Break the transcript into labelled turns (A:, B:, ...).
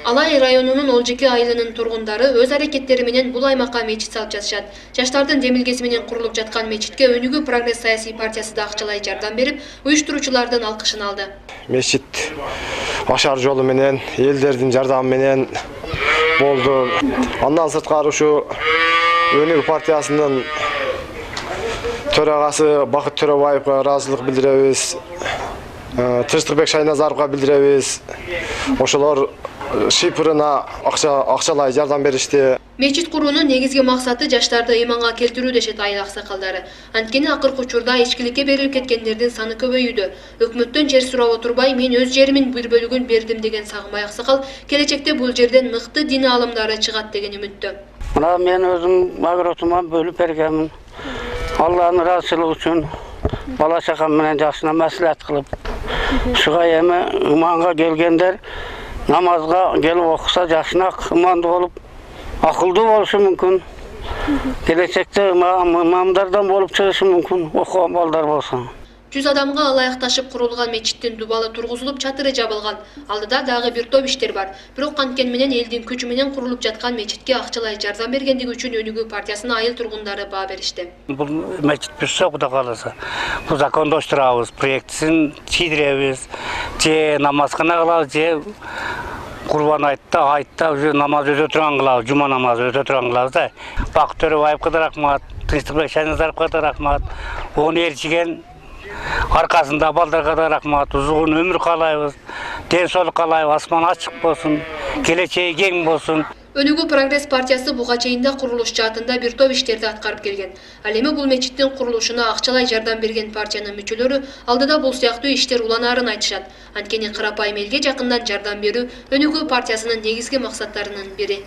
A: Алай районунун Олжеке айылынын тургундары өз аракеттери менен бул аймакка мечит салып жатышат. Жаштардын демилгеси менен курулуп жаткан мечитке Өнүгүү прогресс саясий партиясы да акчалай жардам берип, уюштуруучулардын алкышын алды.
B: Мечит ашар жолу менен, элдердин жардамы менен болду. Андан сырткары ушу Өнүгүү партиясынын төрагасы Бакыт Төрөбаевга ыраазычылык билдиребиз. Тынчтыкбек Шайназаровга билдиребиз. Ошолор шипырына акчалай жардам беришти.
A: Мечит куруунун негизги максаты жаштарды ыйманга келтирүү дешет айыл аксакалдары. Анткени акыркы учурда ичкиликке берилип кеткендердин саны көбөйүүдө. Өкмөттөн жер сурап отурбай, мен өз жеримин бир бөлүгүн бердим деген Сагынбай аксакал келечекте бул жерден мыкты дин аалымдары чыгат деген үмүттө.
C: Мына мен өзүм агротума бөлүп бергенмин. Алланын ыраазычылыгы үчүн бала чакам менен жакшына маслихат кылып, ушуга эми ыманга келгендер намазга келип окуса жакшыраак ымандуу болуп, акылдуу болушу мүмкүн. Келечекте имамдардан болуп чыгышы мүмкүн, окуган балдар болсо.
A: 100 адамга алаякташып курулган мечиттин дубалы тургузулуп, чатыры жабылган. Алдыда дагы бир топ иштер бар. Бирок канткени менен элдин күчү менен курулуп жаткан мечитке акчалай жардам бергендиги үчүн Өнүгүү партиясына айыл тургундары баа беришти.
C: Бул мечит бүтсө, Кудай кааласа, бул закондоштурабыз, проектисин чийдиребиз, же намазкана кылабыз, же Курбан айтта уже намаз өтө турган кылабыз, жума намазы өтө турган кылабыз да. Бакыт Төрөбаевга да рахмат, Тынчтыкбек Шайназаровга да рахмат. Оны ээрчиген аркасында балдарга да рахмат. Узун өмүр каалайбыз, ден соолук каалайбыз, асман ачык болсун, келечеги кең болсун.
A: Өнүгүү прогресс партиясы буга чейин да курулуш жаатында бир топ иштерди аткарып келген. Ал эми бул мечиттин курулушуна акчалай жардам берген партиянын мүчөлөрү алдыда бул сыяктуу иштер уланаарын айтышат. Анткени карапайым элге жакындан жардам берүү Өнүгүү партиясынын негизги максаттарынын бири.